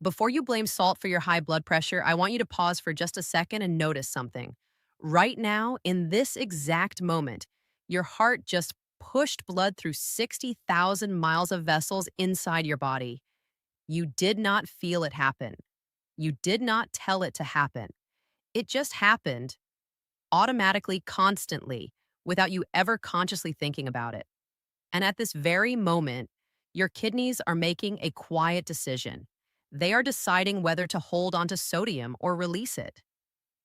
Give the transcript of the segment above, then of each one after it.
Before you blame salt for your high blood pressure, I want you to pause for just a second and notice something. Right now, in this exact moment, your heart just pushed blood through 60,000 miles of vessels inside your body. You did not feel it happen. You did not tell it to happen. It just happened automatically, constantly, without you ever consciously thinking about it. And at this very moment, your kidneys are making a quiet decision. They are deciding whether to hold onto sodium or release it.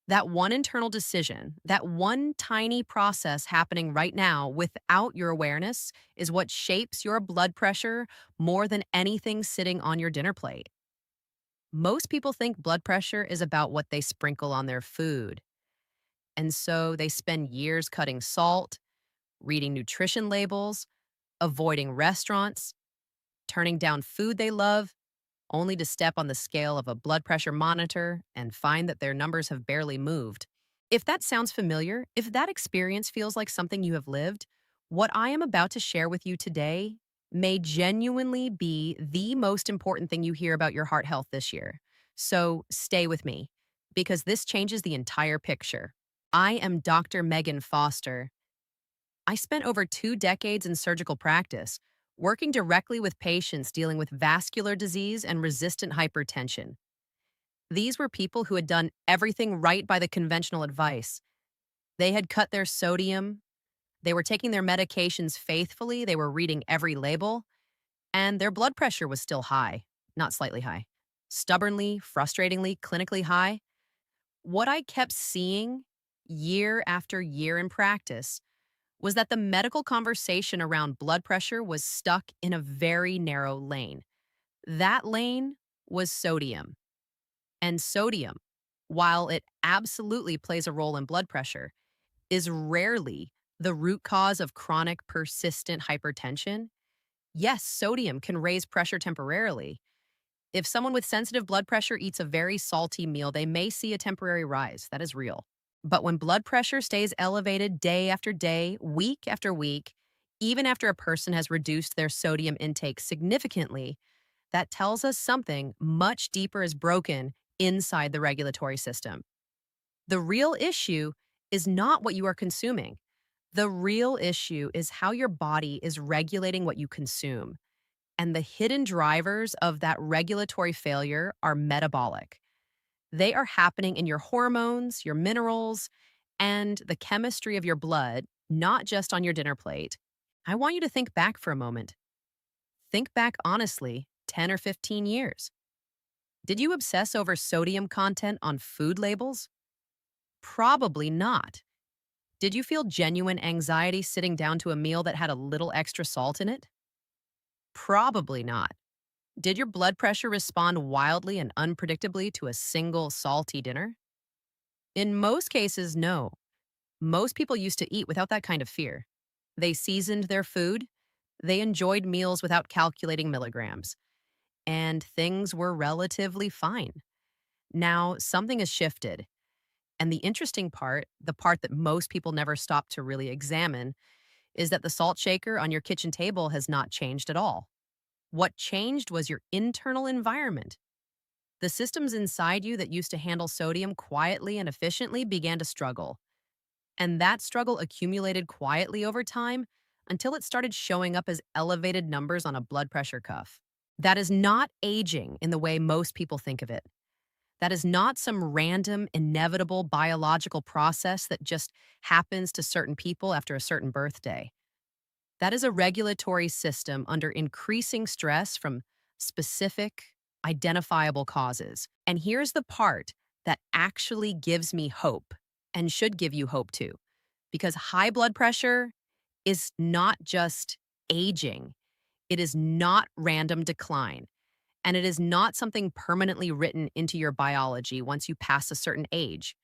That one internal decision, that one tiny process happening right now without your awareness, is what shapes your blood pressure more than anything sitting on your dinner plate. Most people think blood pressure is about what they sprinkle on their food. And so they spend years cutting salt, reading nutrition labels, avoiding restaurants, turning down food they love, only to step on the scale of a blood pressure monitor and find that their numbers have barely moved. If that sounds familiar, if that experience feels like something you have lived, what I am about to share with you today may genuinely be the most important thing you hear about your heart health this year. So stay with me, because this changes the entire picture. I am Dr. Megan Foster. I spent over 2 decades in surgical practice, working directly with patients dealing with vascular disease and resistant hypertension. These were people who had done everything right by the conventional advice. They had cut their sodium, they were taking their medications faithfully, they were reading every label, and their blood pressure was still high, not slightly high. Stubbornly, frustratingly, clinically high. What I kept seeing year after year in practice was that the medical conversation around blood pressure was stuck in a very narrow lane. That lane was sodium. And sodium, while it absolutely plays a role in blood pressure, is rarely the root cause of chronic persistent hypertension. Yes, sodium can raise pressure temporarily. If someone with sensitive blood pressure eats a very salty meal, they may see a temporary rise. That is real. But when blood pressure stays elevated day after day, week after week, even after a person has reduced their sodium intake significantly, that tells us something much deeper is broken inside the regulatory system. The real issue is not what you are consuming. The real issue is how your body is regulating what you consume. And the hidden drivers of that regulatory failure are metabolic. They are happening in your hormones, your minerals, and the chemistry of your blood, not just on your dinner plate. I want you to think back for a moment. Think back honestly, 10 or 15 years. Did you obsess over sodium content on food labels? Probably not. Did you feel genuine anxiety sitting down to a meal that had a little extra salt in it? Probably not. Did your blood pressure respond wildly and unpredictably to a single salty dinner? In most cases, no. Most people used to eat without that kind of fear. They seasoned their food, they enjoyed meals without calculating milligrams, and things were relatively fine. Now, something has shifted. And the interesting part, the part that most people never stop to really examine, is that the salt shaker on your kitchen table has not changed at all. What changed was your internal environment. The systems inside you that used to handle sodium quietly and efficiently began to struggle. And that struggle accumulated quietly over time until it started showing up as elevated numbers on a blood pressure cuff. That is not aging in the way most people think of it. That is not some random, inevitable biological process that just happens to certain people after a certain birthday. That is a regulatory system under increasing stress from specific, identifiable causes. And here's the part that actually gives me hope and should give you hope too. Because high blood pressure is not just aging, it is not random decline. And it is not something permanently written into your biology once you pass a certain age.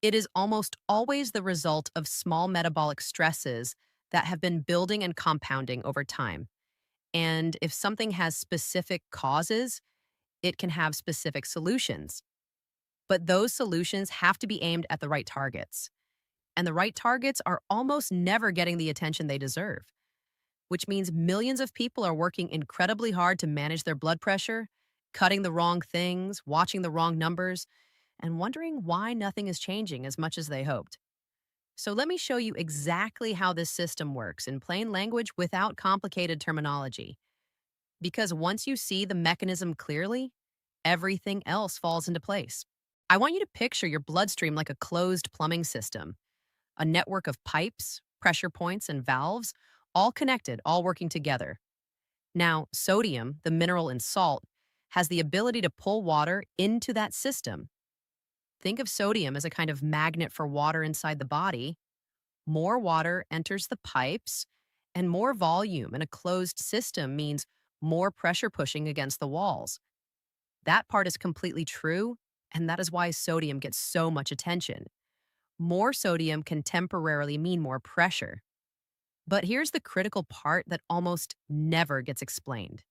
It is almost always the result of small metabolic stresses that have been building and compounding over time. And if something has specific causes, it can have specific solutions. But those solutions have to be aimed at the right targets. And the right targets are almost never getting the attention they deserve, which means millions of people are working incredibly hard to manage their blood pressure, cutting the wrong things, watching the wrong numbers, and wondering why nothing is changing as much as they hoped. So let me show you exactly how this system works in plain language without complicated terminology. Because once you see the mechanism clearly, everything else falls into place. I want you to picture your bloodstream like a closed plumbing system, a network of pipes, pressure points, and valves, all connected, all working together. Now, sodium, the mineral in salt, has the ability to pull water into that system. Think of sodium as a kind of magnet for water inside the body. More water enters the pipes, and more volume in a closed system means more pressure pushing against the walls. That part is completely true, and that is why sodium gets so much attention. More sodium can temporarily mean more pressure. But here's the critical part that almost never gets explained.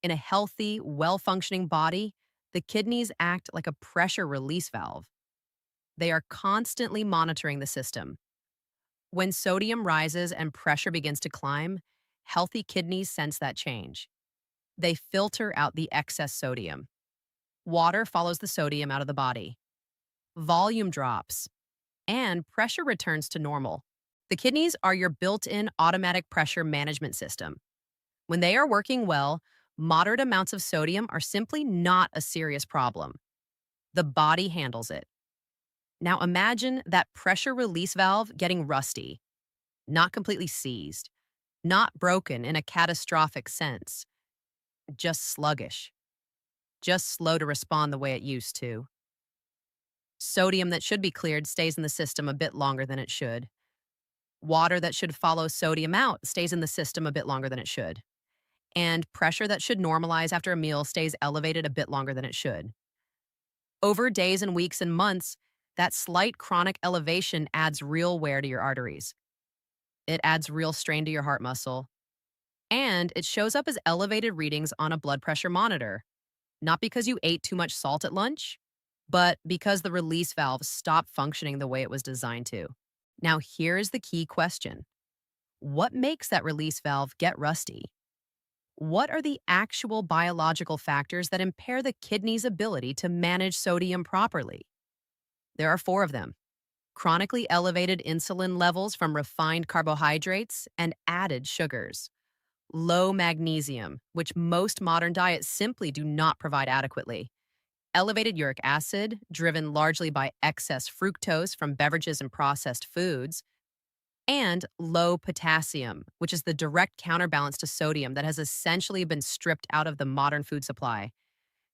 In a healthy, well functioning body, the kidneys act like a pressure release valve. They are constantly monitoring the system. When sodium rises and pressure begins to climb, healthy kidneys sense that change. They filter out the excess sodium. Water follows the sodium out of the body. Volume drops, and pressure returns to normal. The kidneys are your built in automatic pressure management system. When they are working well, moderate amounts of sodium are simply not a serious problem. The body handles it. Now imagine that pressure release valve getting rusty, not completely seized, not broken in a catastrophic sense, just sluggish, just slow to respond the way it used to. Sodium that should be cleared stays in the system a bit longer than it should. Water that should follow sodium out stays in the system a bit longer than it should. And pressure that should normalize after a meal stays elevated a bit longer than it should. Over days and weeks and months, that slight chronic elevation adds real wear to your arteries. It adds real strain to your heart muscle. And it shows up as elevated readings on a blood pressure monitor, not because you ate too much salt at lunch, but because the release valve stopped functioning the way it was designed to. Now, here's the key question. What makes that release valve get rusty? What are the actual biological factors that impair the kidney's ability to manage sodium properly? There are four of them: chronically elevated insulin levels from refined carbohydrates and added sugars, low magnesium, which most modern diets simply do not provide adequately, elevated uric acid, driven largely by excess fructose from beverages and processed foods, and low potassium, which is the direct counterbalance to sodium that has essentially been stripped out of the modern food supply.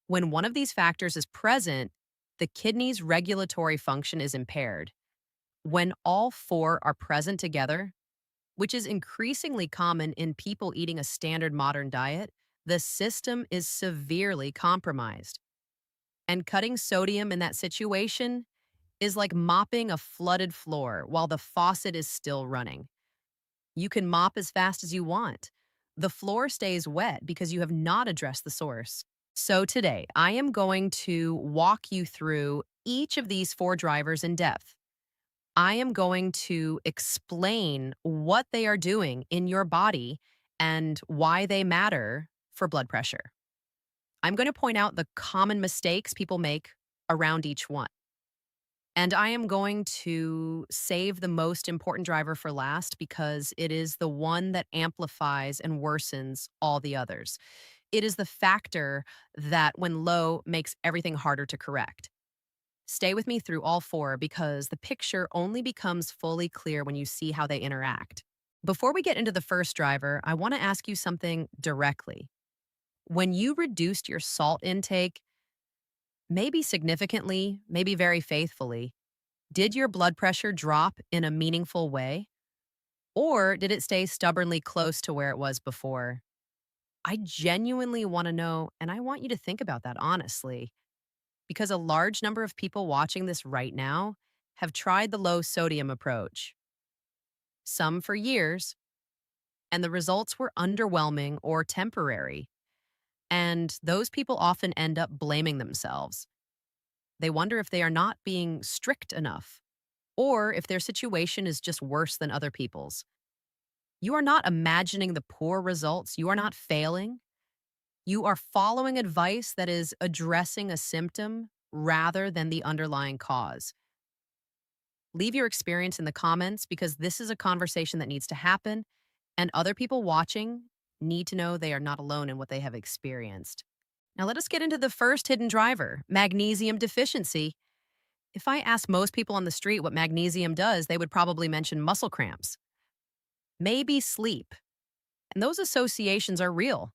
When one of these factors is present, the kidney's regulatory function is impaired. When all four are present together, which is increasingly common in people eating a standard modern diet, the system is severely compromised. And cutting sodium in that situation is like mopping a flooded floor while the faucet is still running. You can mop as fast as you want. The floor stays wet because you have not addressed the source. So today, I am going to walk you through each of these four drivers in depth. I am going to explain what they are doing in your body and why they matter for blood pressure. I'm going to point out the common mistakes people make around each one. And I am going to save the most important driver for last because it is the one that amplifies and worsens all the others. It is the factor that, when low, makes everything harder to correct. Stay with me through all four because the picture only becomes fully clear when you see how they interact. Before we get into the first driver, I want to ask you something directly. When you reduced your salt intake, maybe significantly, maybe very faithfully, did your blood pressure drop in a meaningful way? Or did it stay stubbornly close to where it was before? I genuinely want to know, and I want you to think about that honestly, because a large number of people watching this right now have tried the low sodium approach, some for years, and the results were underwhelming or temporary. And those people often end up blaming themselves. They wonder if they are not being strict enough, or if their situation is just worse than other people's. You are not imagining the poor results. You are not failing. You are following advice that is addressing a symptom rather than the underlying cause. Leave your experience in the comments because this is a conversation that needs to happen, and other people watching need to know they are not alone in what they have experienced. Now, let us get into the first hidden driver, magnesium deficiency. If I asked most people on the street what magnesium does, they would probably mention muscle cramps, maybe sleep. And those associations are real.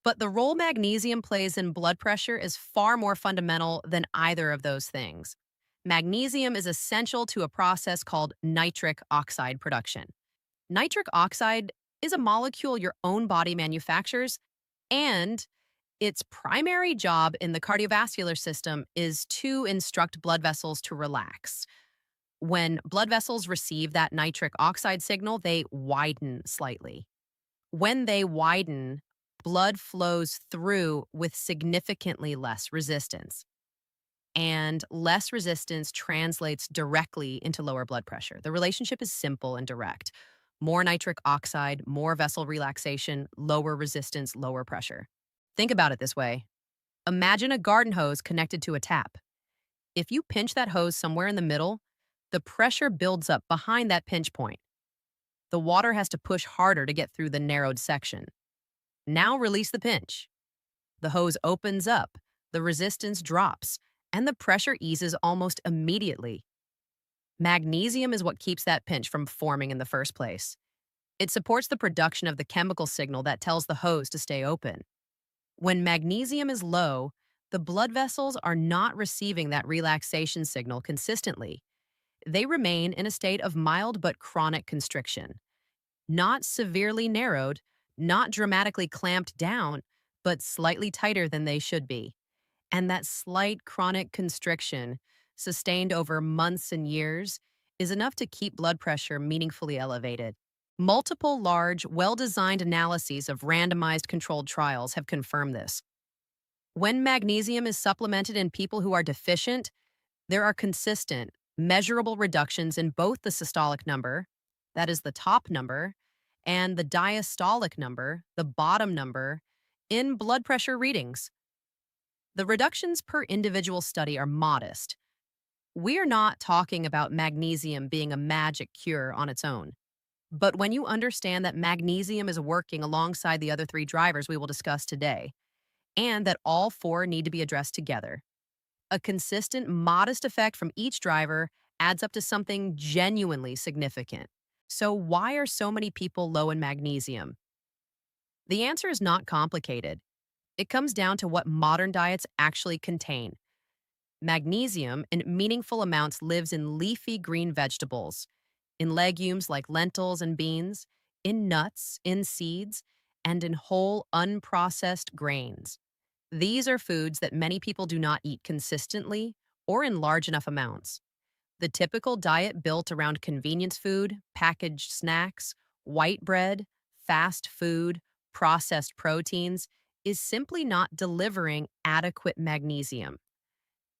But the role magnesium plays in blood pressure is far more fundamental than either of those things. Magnesium is essential to a process called nitric oxide production. Nitric oxide is a molecule your own body manufactures, and its primary job in the cardiovascular system is to instruct blood vessels to relax. When blood vessels receive that nitric oxide signal, they widen slightly. When they widen, blood flows through with significantly less resistance. And less resistance translates directly into lower blood pressure. The relationship is simple and direct. More nitric oxide, more vessel relaxation, lower resistance, lower pressure. Think about it this way. Imagine a garden hose connected to a tap. If you pinch that hose somewhere in the middle, the pressure builds up behind that pinch point. The water has to push harder to get through the narrowed section. Now release the pinch. The hose opens up, the resistance drops, and the pressure eases almost immediately. Magnesium is what keeps that pinch from forming in the first place. It supports the production of the chemical signal that tells the hose to stay open. When magnesium is low, the blood vessels are not receiving that relaxation signal consistently. They remain in a state of mild but chronic constriction. Not severely narrowed, not dramatically clamped down, but slightly tighter than they should be. And that slight chronic constriction, sustained over months and years, is enough to keep blood pressure meaningfully elevated. Multiple large, well-designed analyses of randomized controlled trials have confirmed this. When magnesium is supplemented in people who are deficient, there are consistent, measurable reductions in both the systolic number, that is the top number, and the diastolic number, the bottom number, in blood pressure readings. The reductions per individual study are modest. We are not talking about magnesium being a magic cure on its own. But when you understand that magnesium is working alongside the other three drivers we will discuss today, and that all four need to be addressed together, a consistent, modest effect from each driver adds up to something genuinely significant. So, why are so many people low in magnesium? The answer is not complicated. It comes down to what modern diets actually contain. Magnesium, in meaningful amounts, lives in leafy green vegetables, in legumes like lentils and beans, in nuts, in seeds, and in whole, unprocessed grains. These are foods that many people do not eat consistently or in large enough amounts. The typical diet built around convenience food, packaged snacks, white bread, fast food, processed proteins is simply not delivering adequate magnesium.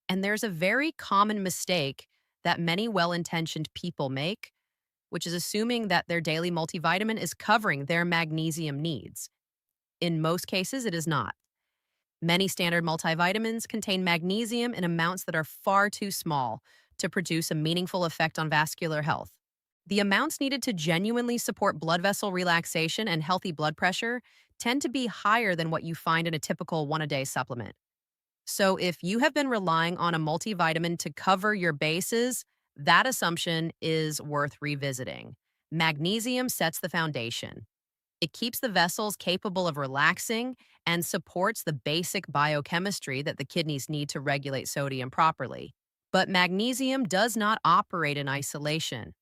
And there's a very common mistake that many well-intentioned people make, which is assuming that their daily multivitamin is covering their magnesium needs. In most cases, it is not. Many standard multivitamins contain magnesium in amounts that are far too small to produce a meaningful effect on vascular health. The amounts needed to genuinely support blood vessel relaxation and healthy blood pressure tend to be higher than what you find in a typical one-a-day supplement. So if you have been relying on a multivitamin to cover your bases, that assumption is worth revisiting. Magnesium sets the foundation. It keeps the vessels capable of relaxing and supports the basic biochemistry that the kidneys need to regulate sodium properly. But magnesium does not operate in isolation.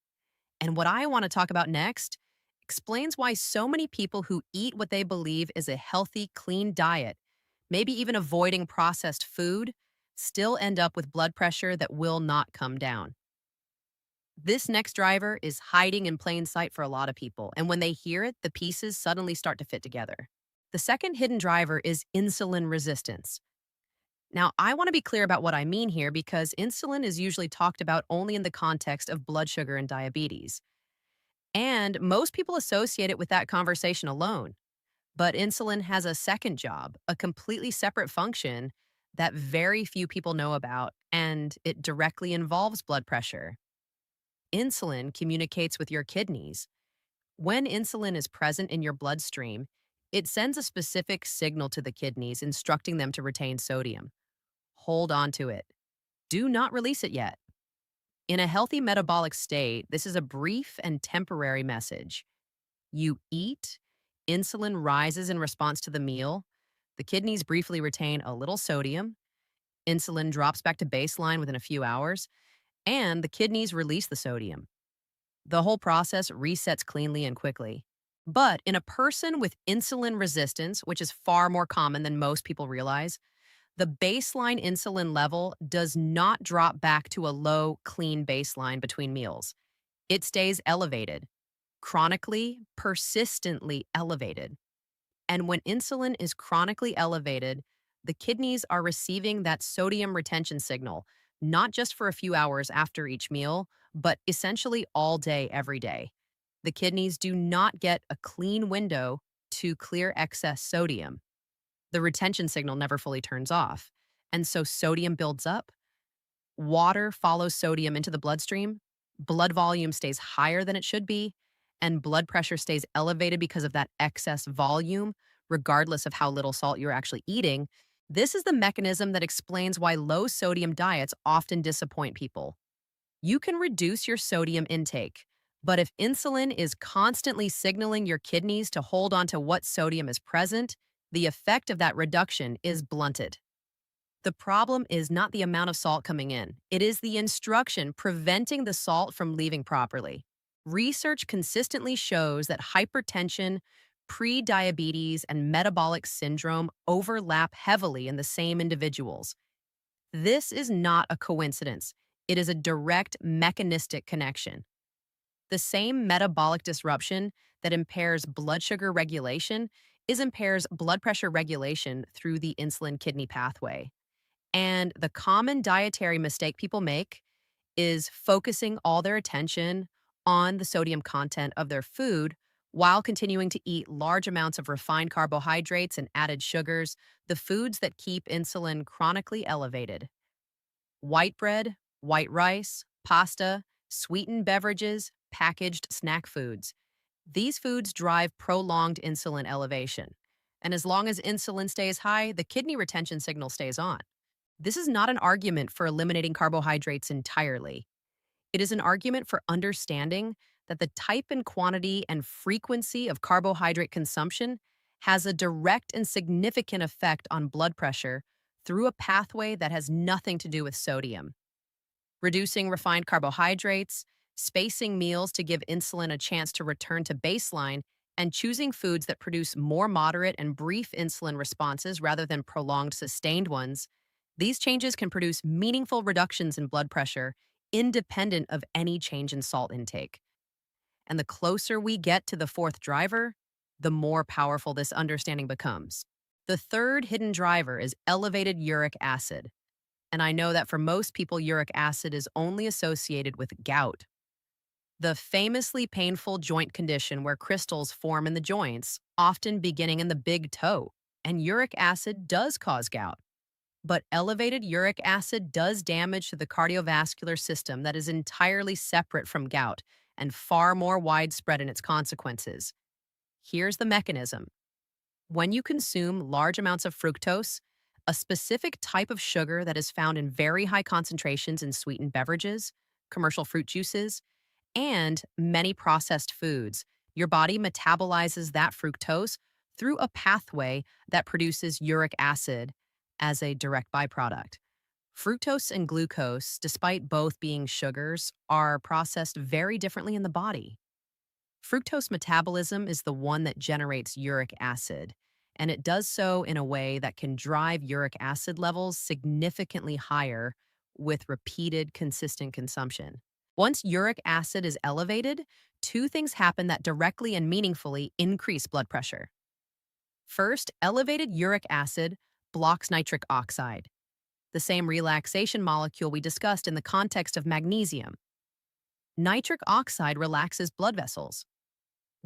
And what I want to talk about next explains why so many people who eat what they believe is a healthy, clean diet, maybe even avoiding processed food, still end up with blood pressure that will not come down. This next driver is hiding in plain sight for a lot of people, and when they hear it, the pieces suddenly start to fit together. The second hidden driver is insulin resistance. Now, I want to be clear about what I mean here because insulin is usually talked about only in the context of blood sugar and diabetes. And most people associate it with that conversation alone. But insulin has a second job, a completely separate function that very few people know about, and it directly involves blood pressure. Insulin communicates with your kidneys. When insulin is present in your bloodstream, it sends a specific signal to the kidneys instructing them to retain sodium. Hold on to it. Do not release it yet. In a healthy metabolic state, this is a brief and temporary message. You eat, insulin rises in response to the meal, the kidneys briefly retain a little sodium, insulin drops back to baseline within a few hours, and the kidneys release the sodium. The whole process resets cleanly and quickly. But in a person with insulin resistance, which is far more common than most people realize, the baseline insulin level does not drop back to a low, clean baseline between meals. It stays elevated, chronically, persistently elevated. And when insulin is chronically elevated, the kidneys are receiving that sodium retention signal, not just for a few hours after each meal, but essentially all day, every day. The kidneys do not get a clean window to clear excess sodium. The retention signal never fully turns off. And so sodium builds up. Water follows sodium into the bloodstream. Blood volume stays higher than it should be. And blood pressure stays elevated because of that excess volume, regardless of how little salt you're actually eating. This is the mechanism that explains why low sodium diets often disappoint people. You can reduce your sodium intake, but if insulin is constantly signaling your kidneys to hold on to what sodium is present, the effect of that reduction is blunted. The problem is not the amount of salt coming in, it is the instruction preventing the salt from leaving properly. Research consistently shows that hypertension, prediabetes, and metabolic syndrome overlap heavily in the same individuals. This is not a coincidence. It is a direct mechanistic connection. The same metabolic disruption that impairs blood sugar regulation impairs blood pressure regulation through the insulin kidney pathway. And the common dietary mistake people make is focusing all their attention on the sodium content of their food while continuing to eat large amounts of refined carbohydrates and added sugars, the foods that keep insulin chronically elevated. White bread, white rice, pasta, sweetened beverages, packaged snack foods. These foods drive prolonged insulin elevation. And as long as insulin stays high, the kidney retention signal stays on. This is not an argument for eliminating carbohydrates entirely. It is an argument for understanding that the type and quantity and frequency of carbohydrate consumption has a direct and significant effect on blood pressure through a pathway that has nothing to do with sodium. Reducing refined carbohydrates, spacing meals to give insulin a chance to return to baseline, and choosing foods that produce more moderate and brief insulin responses rather than prolonged, sustained ones, these changes can produce meaningful reductions in blood pressure independent of any change in salt intake. And the closer we get to the fourth driver, the more powerful this understanding becomes. The third hidden driver is elevated uric acid. And I know that for most people, uric acid is only associated with gout, the famously painful joint condition where crystals form in the joints, often beginning in the big toe. And uric acid does cause gout. But elevated uric acid does damage to the cardiovascular system that is entirely separate from gout and far more widespread in its consequences. Here's the mechanism. When you consume large amounts of fructose, a specific type of sugar that is found in very high concentrations in sweetened beverages, commercial fruit juices, and many processed foods, your body metabolizes that fructose through a pathway that produces uric acid as a direct byproduct. Fructose and glucose, despite both being sugars, are processed very differently in the body. Fructose metabolism is the one that generates uric acid, and it does so in a way that can drive uric acid levels significantly higher with repeated, consistent consumption. Once uric acid is elevated, two things happen that directly and meaningfully increase blood pressure. First, elevated uric acid blocks nitric oxide, the same relaxation molecule we discussed in the context of magnesium. Nitric oxide relaxes blood vessels.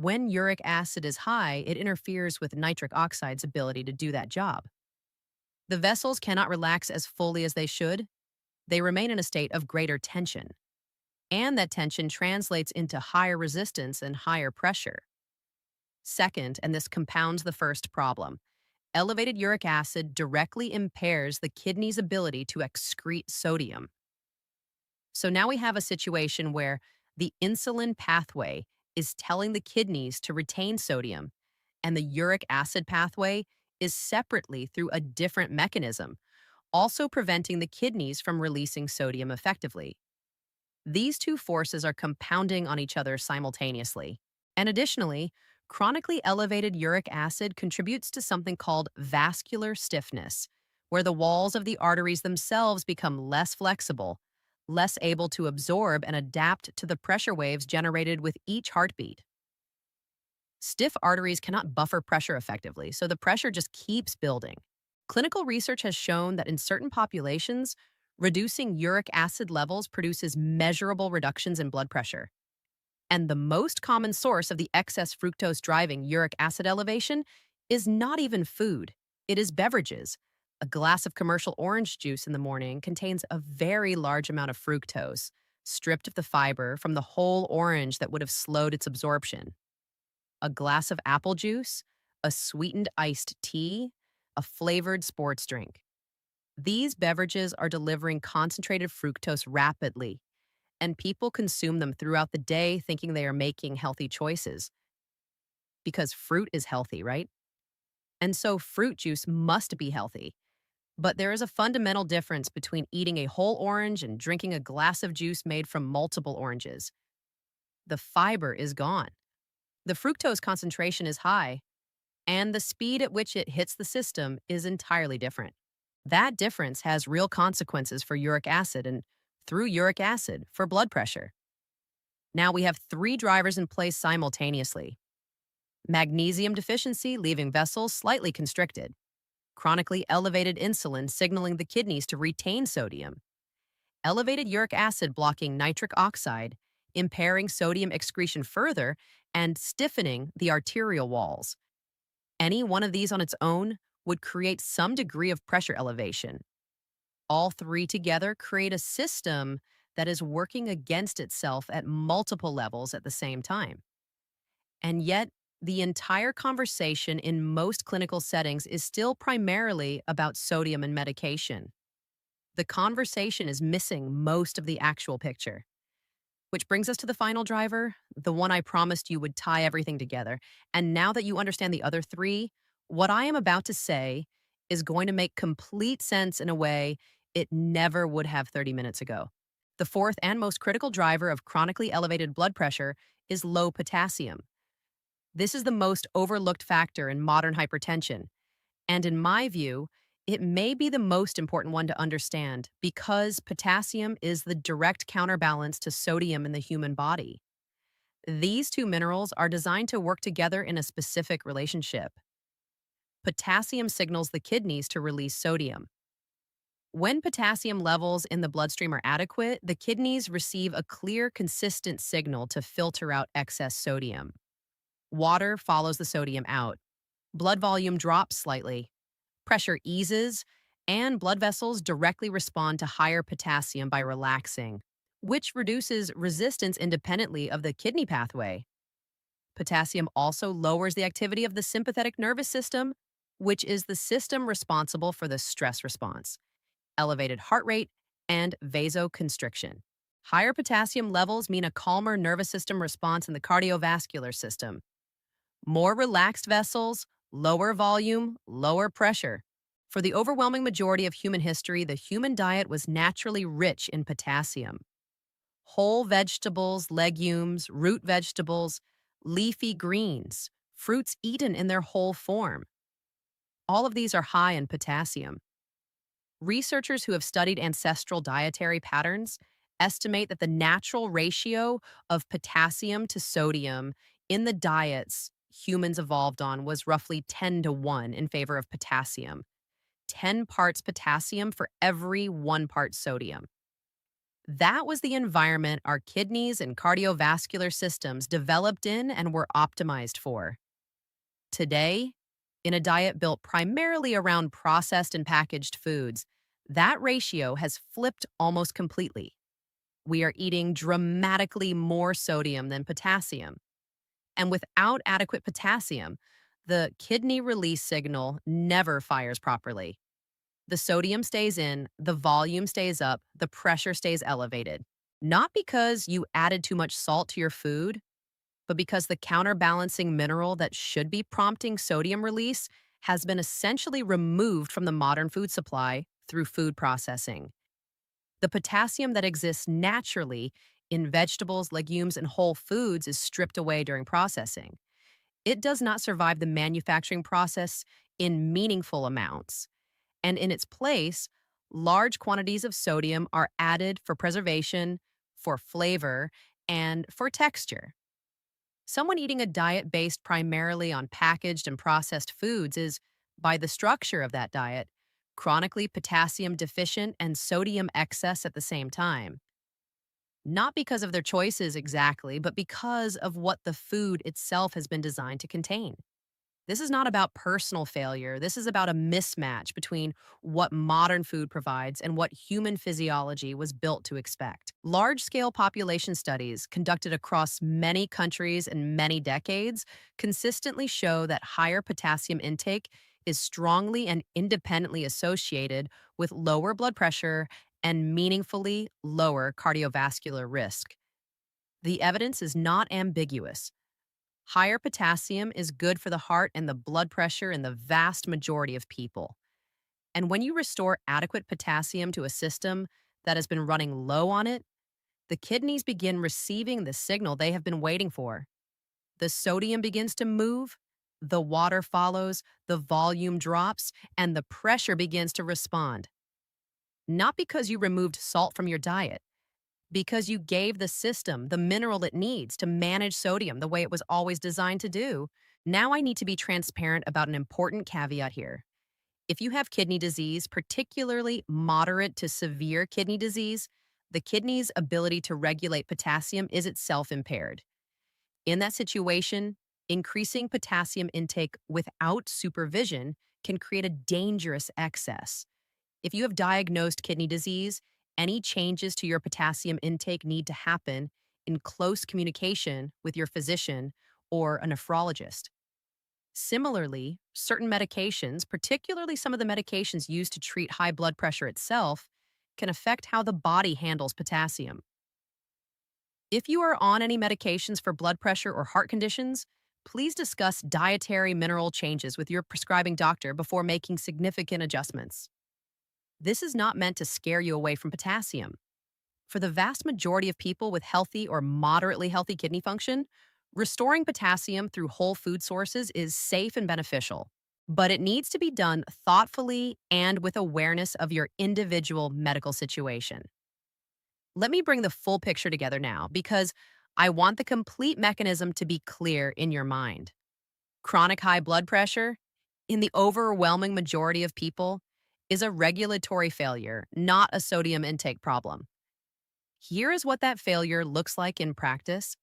When uric acid is high, it interferes with nitric oxide's ability to do that job. The vessels cannot relax as fully as they should. They remain in a state of greater tension. And that tension translates into higher resistance and higher pressure. Second, and this compounds the first problem, elevated uric acid directly impairs the kidney's ability to excrete sodium. So now we have a situation where the insulin pathway is telling the kidneys to retain sodium, and the uric acid pathway is separately through a different mechanism, also preventing the kidneys from releasing sodium effectively. These two forces are compounding on each other simultaneously. And additionally, chronically elevated uric acid contributes to something called vascular stiffness, where the walls of the arteries themselves become less flexible, less able to absorb and adapt to the pressure waves generated with each heartbeat. Stiff arteries cannot buffer pressure effectively, so the pressure just keeps building. Clinical research has shown that in certain populations, reducing uric acid levels produces measurable reductions in blood pressure. And the most common source of the excess fructose driving uric acid elevation is not even food, it is beverages. A glass of commercial orange juice in the morning contains a very large amount of fructose, stripped of the fiber from the whole orange that would have slowed its absorption. A glass of apple juice, a sweetened iced tea, a flavored sports drink. These beverages are delivering concentrated fructose rapidly, and people consume them throughout the day thinking they are making healthy choices. Because fruit is healthy, right? And so fruit juice must be healthy. But there is a fundamental difference between eating a whole orange and drinking a glass of juice made from multiple oranges. The fiber is gone. The fructose concentration is high, and the speed at which it hits the system is entirely different. That difference has real consequences for uric acid and, through uric acid, for blood pressure. Now we have three drivers in place simultaneously: magnesium deficiency, leaving vessels slightly constricted; chronically elevated insulin signaling the kidneys to retain sodium; elevated uric acid blocking nitric oxide, impairing sodium excretion further and stiffening the arterial walls. Any one of these on its own would create some degree of pressure elevation. All three together create a system that is working against itself at multiple levels at the same time. And yet, the entire conversation in most clinical settings is still primarily about sodium and medication. The conversation is missing most of the actual picture. Which brings us to the final driver, the one I promised you would tie everything together. And now that you understand the other three, what I am about to say is going to make complete sense in a way it never would have 30 minutes ago. The fourth and most critical driver of chronically elevated blood pressure is low potassium. This is the most overlooked factor in modern hypertension. And in my view, it may be the most important one to understand because potassium is the direct counterbalance to sodium in the human body. These two minerals are designed to work together in a specific relationship. Potassium signals the kidneys to release sodium. When potassium levels in the bloodstream are adequate, the kidneys receive a clear, consistent signal to filter out excess sodium. Water follows the sodium out. Blood volume drops slightly. Pressure eases, and blood vessels directly respond to higher potassium by relaxing, which reduces resistance independently of the kidney pathway. Potassium also lowers the activity of the sympathetic nervous system, which is the system responsible for the stress response, elevated heart rate, and vasoconstriction. Higher potassium levels mean a calmer nervous system response in the cardiovascular system. More relaxed vessels, lower volume, lower pressure. For the overwhelming majority of human history, the human diet was naturally rich in potassium. Whole vegetables, legumes, root vegetables, leafy greens, fruits eaten in their whole form. All of these are high in potassium. Researchers who have studied ancestral dietary patterns estimate that the natural ratio of potassium to sodium in the diets humans evolved on was roughly 10 to 1 in favor of potassium. 10 parts potassium for every 1 part sodium. That was the environment our kidneys and cardiovascular systems developed in and were optimized for. Today, in a diet built primarily around processed and packaged foods, that ratio has flipped almost completely. We are eating dramatically more sodium than potassium. And without adequate potassium, the kidney release signal never fires properly. The sodium stays in, the volume stays up, the pressure stays elevated. Not because you added too much salt to your food, but because the counterbalancing mineral that should be prompting sodium release has been essentially removed from the modern food supply through food processing. The potassium that exists naturally in vegetables, legumes, and whole foods is stripped away during processing. It does not survive the manufacturing process in meaningful amounts. And in its place, large quantities of sodium are added for preservation, for flavor, and for texture. Someone eating a diet based primarily on packaged and processed foods is, by the structure of that diet, chronically potassium deficient and sodium excess at the same time. Not because of their choices exactly, but because of what the food itself has been designed to contain. This is not about personal failure. This is about a mismatch between what modern food provides and what human physiology was built to expect. Large scale population studies conducted across many countries and many decades consistently show that higher potassium intake is strongly and independently associated with lower blood pressure and meaningfully lower cardiovascular risk. The evidence is not ambiguous. Higher potassium is good for the heart and the blood pressure in the vast majority of people. And when you restore adequate potassium to a system that has been running low on it, the kidneys begin receiving the signal they have been waiting for. The sodium begins to move, the water follows, the volume drops, and the pressure begins to respond. Not because you removed salt from your diet, because you gave the system the mineral it needs to manage sodium the way it was always designed to do. Now I need to be transparent about an important caveat here. If you have kidney disease, particularly moderate to severe kidney disease, the kidney's ability to regulate potassium is itself impaired. In that situation, increasing potassium intake without supervision can create a dangerous excess. If you have diagnosed kidney disease, any changes to your potassium intake need to happen in close communication with your physician or a nephrologist. Similarly, certain medications, particularly some of the medications used to treat high blood pressure itself, can affect how the body handles potassium. If you are on any medications for blood pressure or heart conditions, please discuss dietary mineral changes with your prescribing doctor before making significant adjustments. This is not meant to scare you away from potassium. For the vast majority of people with healthy or moderately healthy kidney function, restoring potassium through whole food sources is safe and beneficial. But it needs to be done thoughtfully and with awareness of your individual medical situation. Let me bring the full picture together now because I want the complete mechanism to be clear in your mind. Chronic high blood pressure, in the overwhelming majority of people, is a regulatory failure, not a sodium intake problem. Here is what that failure looks like in practice.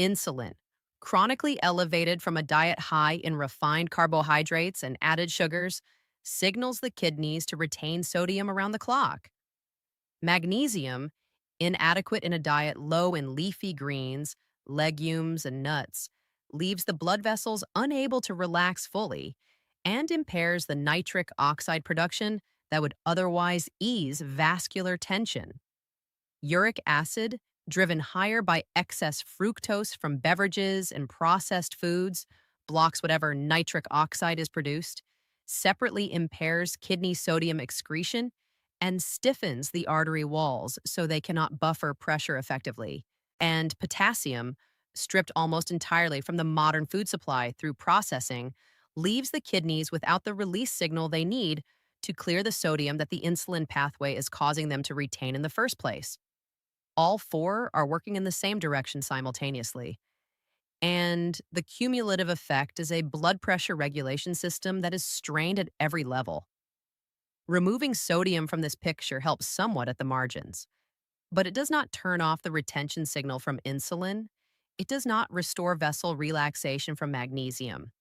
Insulin, chronically elevated from a diet high in refined carbohydrates and added sugars, signals the kidneys to retain sodium around the clock. Magnesium, inadequate in a diet low in leafy greens, legumes, and nuts, leaves the blood vessels unable to relax fully and impairs the nitric oxide production that would otherwise ease vascular tension. Uric acid, driven higher by excess fructose from beverages and processed foods, blocks whatever nitric oxide is produced, separately impairs kidney sodium excretion, and stiffens the artery walls so they cannot buffer pressure effectively. And potassium, stripped almost entirely from the modern food supply through processing, leaves the kidneys without the release signal they need to clear the sodium that the insulin pathway is causing them to retain in the first place. All four are working in the same direction simultaneously. And the cumulative effect is a blood pressure regulation system that is strained at every level. Removing sodium from this picture helps somewhat at the margins. but it does not turn off the retention signal from insulin. It does not restore vessel relaxation from magnesium.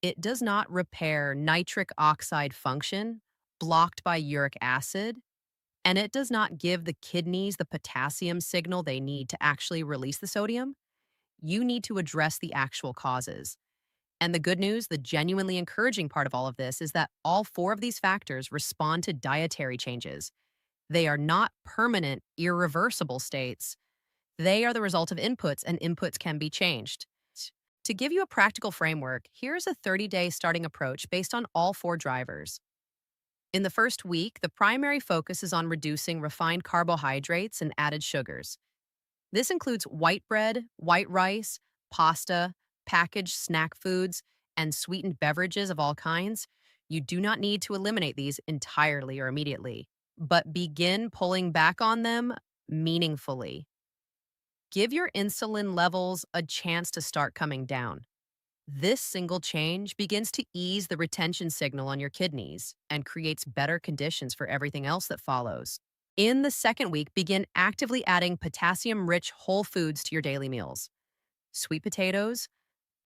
It does not repair nitric oxide function blocked by uric acid, and it does not give the kidneys the potassium signal they need to actually release the sodium. You need to address the actual causes. And the good news, the genuinely encouraging part of all of this is that all four of these factors respond to dietary changes. They are not permanent, irreversible states. They are the result of inputs, and inputs can be changed. To give you a practical framework, here's a 30-day starting approach based on all four drivers. In the first week, the primary focus is on reducing refined carbohydrates and added sugars. This includes white bread, white rice, pasta, packaged snack foods, and sweetened beverages of all kinds. You do not need to eliminate these entirely or immediately, but begin pulling back on them meaningfully. Give your insulin levels a chance to start coming down. This single change begins to ease the retention signal on your kidneys and creates better conditions for everything else that follows. In the second week, begin actively adding potassium rich whole foods to your daily meals. Sweet potatoes,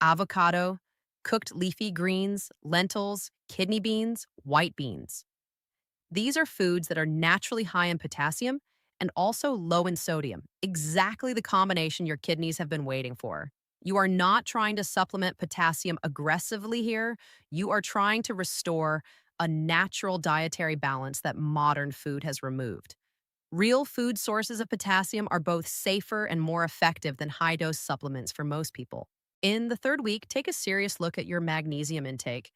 avocado, cooked leafy greens, lentils, kidney beans, white beans. These are foods that are naturally high in potassium and also low in sodium, exactly the combination your kidneys have been waiting for. You are not trying to supplement potassium aggressively here. You are trying to restore a natural dietary balance that modern food has removed. Real food sources of potassium are both safer and more effective than high dose supplements for most people. In the third week, take a serious look at your magnesium intake.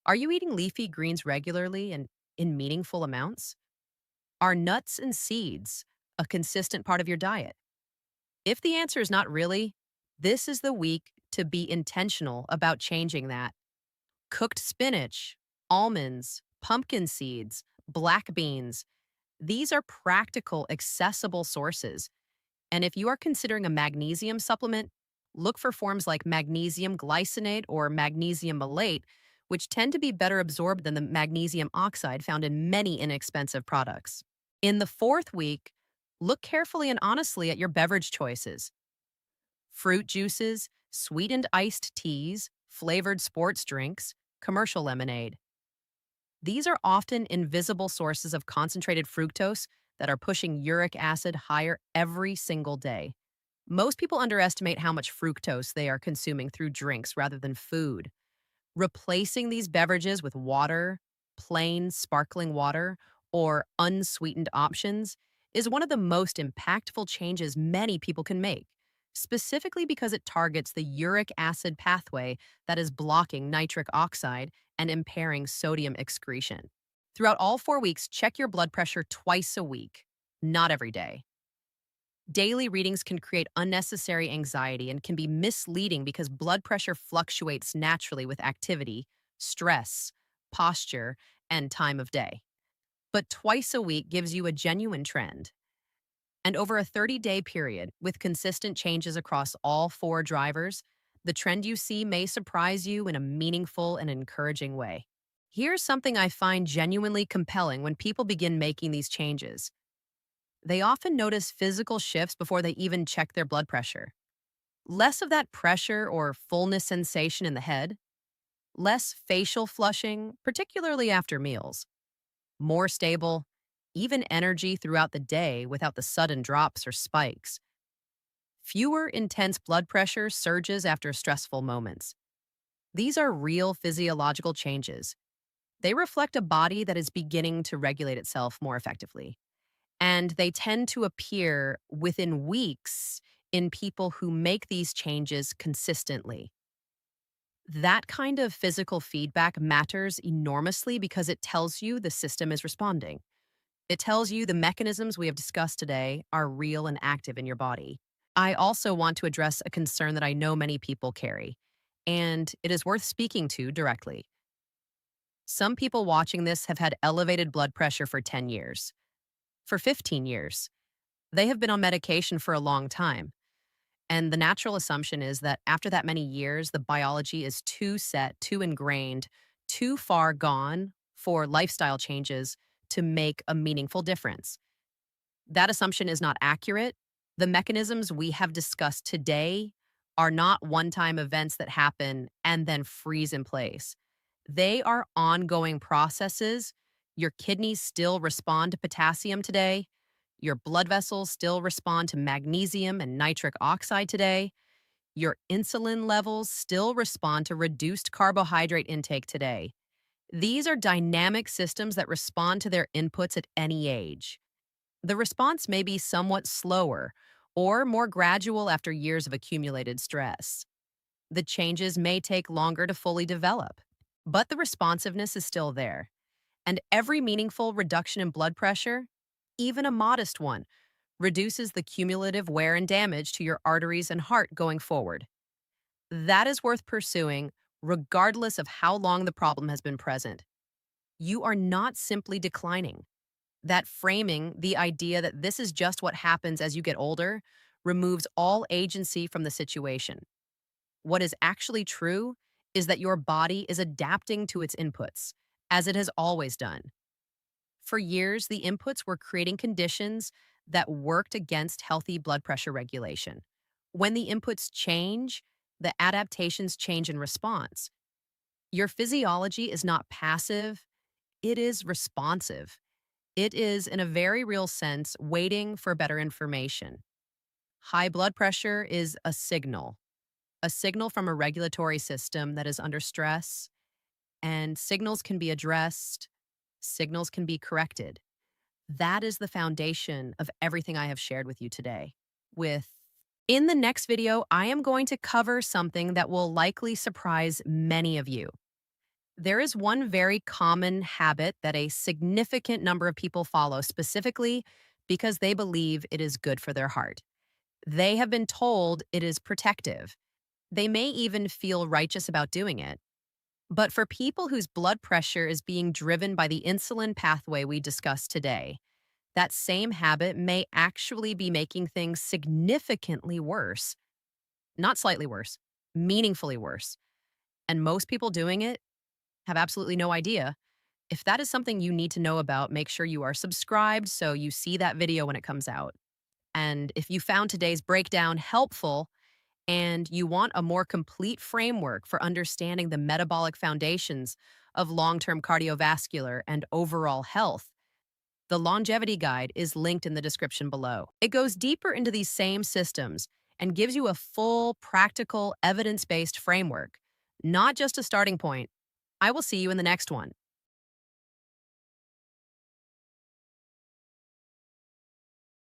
Are you eating leafy greens regularly and in meaningful amounts? Are nuts and seeds a consistent part of your diet? If the answer is not really, this is the week to be intentional about changing that. Cooked spinach, almonds, pumpkin seeds, black beans, these are practical, accessible sources. And if you are considering a magnesium supplement, look for forms like magnesium glycinate or magnesium malate, which tend to be better absorbed than the magnesium oxide found in many inexpensive products. In the fourth week, look carefully and honestly at your beverage choices. Fruit juices, sweetened iced teas, flavored sports drinks, commercial lemonade. These are often invisible sources of concentrated fructose that are pushing uric acid higher every single day. Most people underestimate how much fructose they are consuming through drinks rather than food. Replacing these beverages with water, plain sparkling water, or unsweetened options is one of the most impactful changes many people can make, specifically because it targets the uric acid pathway that is blocking nitric oxide and impairing sodium excretion. Throughout all 4 weeks, check your blood pressure twice a week, not every day. Daily readings can create unnecessary anxiety and can be misleading because blood pressure fluctuates naturally with activity, stress, posture, and time of day. But twice a week gives you a genuine trend. And over a 30-day period, with consistent changes across all four drivers, the trend you see may surprise you in a meaningful and encouraging way. Here's something I find genuinely compelling when people begin making these changes. They often notice physical shifts before they even check their blood pressure. Less of that pressure or fullness sensation in the head, less facial flushing, particularly after meals, more stable, even energy throughout the day without the sudden drops or spikes, fewer intense blood pressure surges after stressful moments. These are real physiological changes. They reflect a body that is beginning to regulate itself more effectively. And they tend to appear within weeks in people who make these changes consistently. That kind of physical feedback matters enormously because it tells you the system is responding. It tells you the mechanisms we have discussed today are real and active in your body. I also want to address a concern that I know many people carry, and it is worth speaking to directly. Some people watching this have had elevated blood pressure for 10 years, for 15 years. They have been on medication for a long time. And the natural assumption is that after that many years, the biology is too set, too ingrained, too far gone for lifestyle changes to make a meaningful difference. That assumption is not accurate. The mechanisms we have discussed today are not one time events that happen and then freeze in place. They are ongoing processes. Your kidneys still respond to potassium today. Your blood vessels still respond to magnesium and nitric oxide today. Your insulin levels still respond to reduced carbohydrate intake today. These are dynamic systems that respond to their inputs at any age. The response may be somewhat slower or more gradual after years of accumulated stress. The changes may take longer to fully develop, but the responsiveness is still there. And every meaningful reduction in blood pressure, even a modest one, reduces the cumulative wear and damage to your arteries and heart going forward. That is worth pursuing, regardless of how long the problem has been present. You are not simply declining. That framing, the idea that this is just what happens as you get older, removes all agency from the situation. What is actually true is that your body is adapting to its inputs, as it has always done. For years, the inputs were creating conditions that worked against healthy blood pressure regulation. When the inputs change, the adaptations change in response. Your physiology is not passive, it is responsive. It is, in a very real sense, waiting for better information. High blood pressure is a signal from a regulatory system that is under stress, and signals can be addressed, signals can be corrected. That is the foundation of everything I have shared with you today. With In the next video, I am going to cover something that will likely surprise many of you. There is one very common habit that a significant number of people follow specifically because they believe it is good for their heart. They have been told it is protective. They may even feel righteous about doing it. But for people whose blood pressure is being driven by the insulin pathway we discussed today, that same habit may actually be making things significantly worse. Not slightly worse, meaningfully worse. And most people doing it have absolutely no idea. If that is something you need to know about, make sure you are subscribed so you see that video when it comes out. And if you found today's breakdown helpful and you want a more complete framework for understanding the metabolic foundations of long-term cardiovascular and overall health, the longevity guide is linked in the description below. It goes deeper into these same systems and gives you a full, practical, evidence-based framework, not just a starting point. I will see you in the next one.